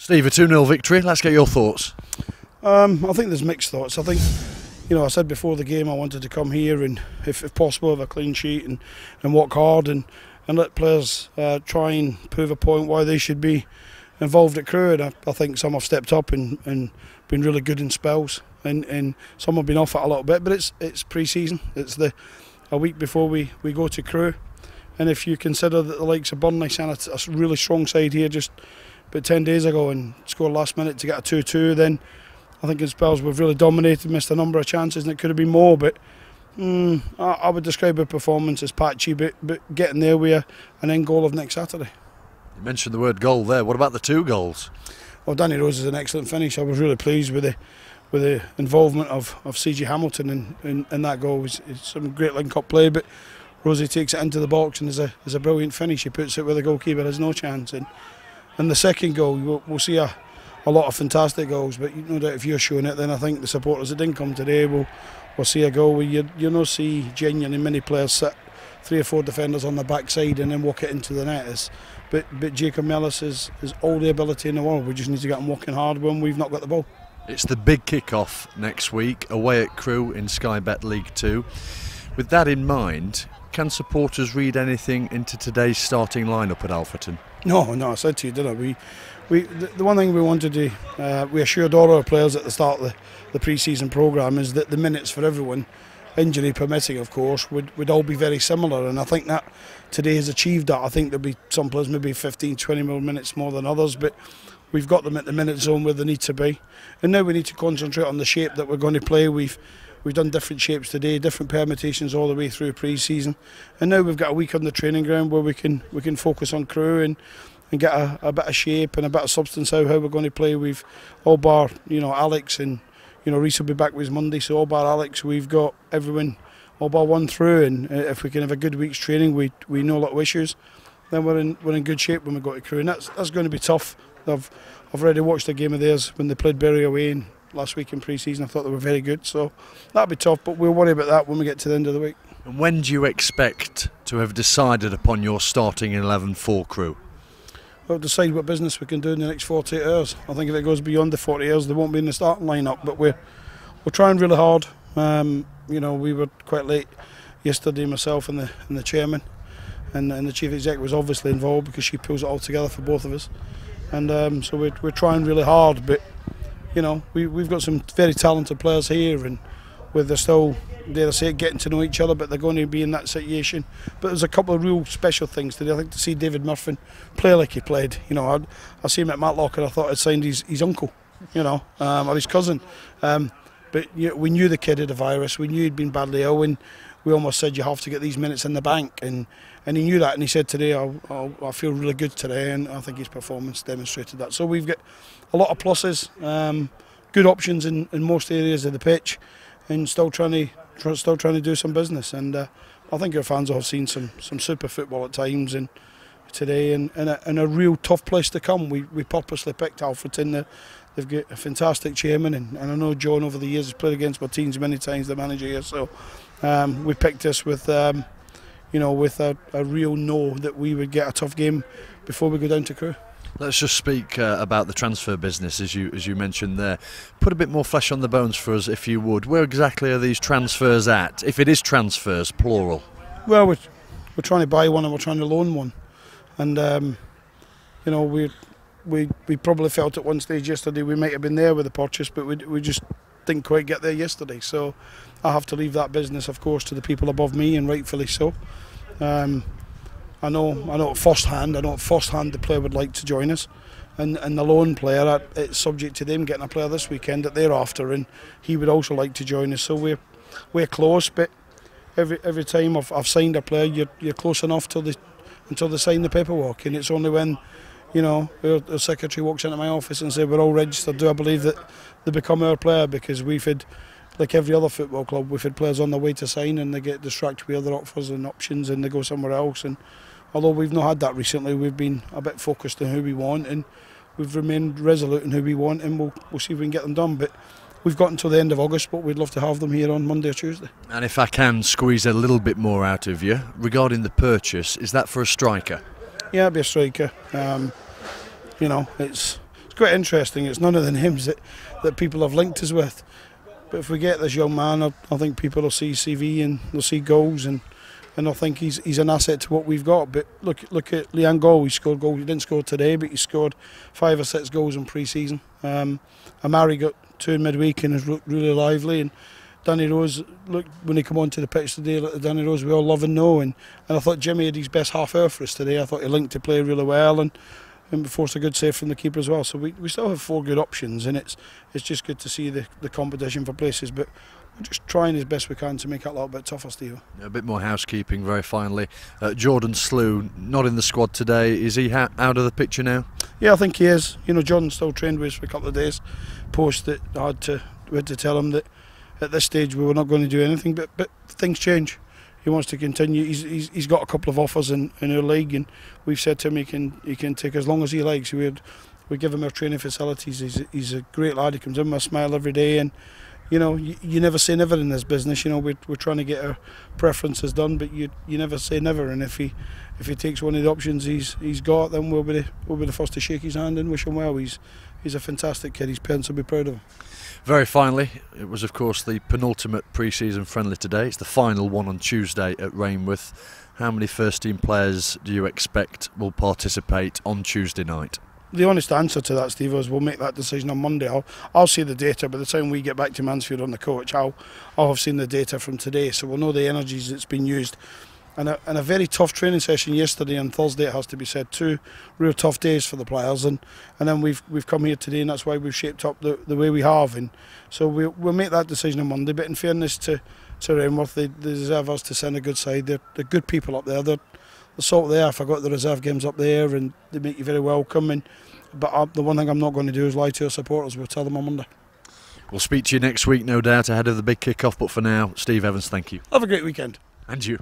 Steve, a 2-0 victory. Let's get your thoughts. I think there's mixed thoughts. I think, I said before the game I wanted to come here and, if possible, have a clean sheet and work hard and let players try and prove a point why they should be involved at Crewe. And I think some have stepped up and been really good in spells, and some have been off it a little bit. But it's pre-season. It's a week before we go to Crewe, and if you consider that the likes of Burnley sent a really strong side here just about 10 days ago and scored last minute to get a 2-2, then I think in spells we've really dominated, missed a number of chances, and it could have been more. But I would describe our performance as patchy, but getting there with an end goal of next Saturday. You mentioned the word goal there. What about the 2 goals? Well, Danny Rose is an excellent finish. I was really pleased with the involvement of CJ Hamilton in that goal. It's some great link-up play, but Rosie takes it into the box and is a brilliant finish. He puts it where the goalkeeper has no chance. And the second goal, we'll see a lot of fantastic goals, but no doubt if you're showing it, then I think the supporters that didn't come today will see a goal where you not see genuinely many players sit 3 or 4 defenders on the backside and then walk it into the net. But Jacob Mellis has all the ability in the world. We just need to get him working hard when we've not got the ball. It's the big kick-off next week, away at Crewe in Sky Bet League 2. With that in mind, can supporters read anything into today's starting lineup at Alfreton? No, I said to you, didn't I? The one thing we wanted to do, we assured all our players at the start of the pre-season programme, is that the minutes for everyone, injury permitting of course, would all be very similar, and I think that today has achieved that. I think there'll be some players maybe 15-20 more minutes more than others, but we've got them at the minute zone where they need to be, and now we need to concentrate on the shape that we're going to play. We've done different shapes today, different permutations all the way through pre-season, and now we've got a week on the training ground where we can focus on Crewe and get a bit of shape and a bit of substance how we're going to play. We've all bar Alex, and Reece will be back with his Monday, so all bar Alex we've got everyone all bar one through, and if we can have a good week's training, we know a lot of issues, then we're in good shape when we go to Crewe, and that's going to be tough. I've already watched a game of theirs when they played Bury away last week in pre-season. I thought they were very good, so that'll be tough, but we'll worry about that when we get to the end of the week. And when do you expect to have decided upon your starting 11 for Crewe? We'll decide what business we can do in the next 48 hours. I think if it goes beyond the 40 hours, they won't be in the starting lineup, but we're trying really hard. We were quite late yesterday, myself and the chairman, and the chief exec was obviously involved because she pulls it all together for both of us, and so we're trying really hard. But we've got some very talented players here, and they're still, dare I say it, getting to know each other, but they're going to be in that situation. But there's a couple of real special things today. I think to see David Murphy play like he played, I see him at Matlock and I thought I'd signed his uncle, or his cousin. But we knew the kid had a virus, we knew he'd been badly ill, and we almost said you have to get these minutes in the bank, and he knew that, and he said today I feel really good today, and I think his performance demonstrated that. So we've got a lot of pluses, good options in most areas of the pitch, and still trying to do some business. And I think our fans have seen some super football at times, and today, and a real tough place to come. We purposely picked Alfreton. They've got a fantastic chairman, and I know John over the years has played against my teams many times, the manager here. So we picked this with with a real know that we would get a tough game before we go down to Crewe. Let's just speak about the transfer business, as you mentioned there. Put a bit more flesh on the bones for us, if you would. Where exactly are these transfers at, if it is transfers, plural? Well, we're trying to buy one and we're trying to loan one. And, we probably felt at one stage yesterday we might have been there with the purchase, but we just didn't quite get there yesterday. So I have to leave that business, of course, to the people above me, and rightfully so. I know firsthand the player would like to join us, and the loan player, it's subject to them getting a player this weekend that they're after, and he would also like to join us. So we're close, but every time I've signed a player, you're close enough until they sign the paperwork, and it's only when our secretary walks into my office and says we're all registered, do I believe that they become our player, because we've had, like every other football club, we've had players on their way to sign and they get distracted with other offers and options and they go somewhere else. And although we've not had that recently, we've been a bit focused on who we want, and we've remained resolute in who we want, and we'll see if we can get them done. But we've got until the end of August, but we'd love to have them here on Monday or Tuesday. And if I can squeeze a little bit more out of you, regarding the purchase, is that for a striker? Yeah, it'll be a striker. It's quite interesting. It's none of the names that people have linked us with. But if we get this young man, I think people will see CV and they'll see goals, and I think he's an asset to what we've got. But look at Leanne Goal. He scored goals. He didn't score today, but he scored 5 or 6 goals in pre-season. Amari got 2 in midweek and is really lively. And Danny Rose, look, when he come onto the pitch today, look at Danny Rose, we all love and know. And I thought Jimmy had his best half hour for us today. I thought he linked to play really well and forced a good save from the keeper as well. So we still have 4 good options, and it's just good to see the competition for places. But we're just trying as best we can to make it a little bit tougher, Steve. A bit more housekeeping very finally. Jordan Slew, not in the squad today. Is he out of the picture now? Yeah, I think he is. You know, Jordan's still trained with us for a couple of days. Post that we had to tell him that at this stage we were not going to do anything, but things change. He wants to continue. He's got a couple of offers in our league, and we've said to him he can take as long as he likes. We give him our training facilities. He's a great lad. He comes in with a smile every day, and you know, you never say never in this business. You know, we're trying to get our preferences done, but you never say never. And if he takes one of the options he's got, then we'll be the first to shake his hand and wish him well. He's a fantastic kid. His parents will be proud of him. Very finally, it was of course the penultimate pre-season friendly today. It's the final one on Tuesday at Rainworth. How many first team players do you expect will participate on Tuesday night? The honest answer to that, Steve, is we'll make that decision on Monday. I'll see the data. By the time we get back to Mansfield on the coach, I'll have seen the data from today, so we'll know the energies that's been used. And a very tough training session yesterday and Thursday, it has to be said. 2 real tough days for the players, and then we've come here today, and that's why we've shaped up the way we have. And so we'll make that decision on Monday. But in fairness to Rainworth, they deserve us to send a good side. They're good people up there. They're salt of the earth. I got the reserve games up there, and they make you very welcome. But the one thing I'm not going to do is lie to our supporters. We'll tell them on Monday. We'll speak to you next week, no doubt, ahead of the big kick-off. But for now, Steve Evans, thank you. Have a great weekend. And you.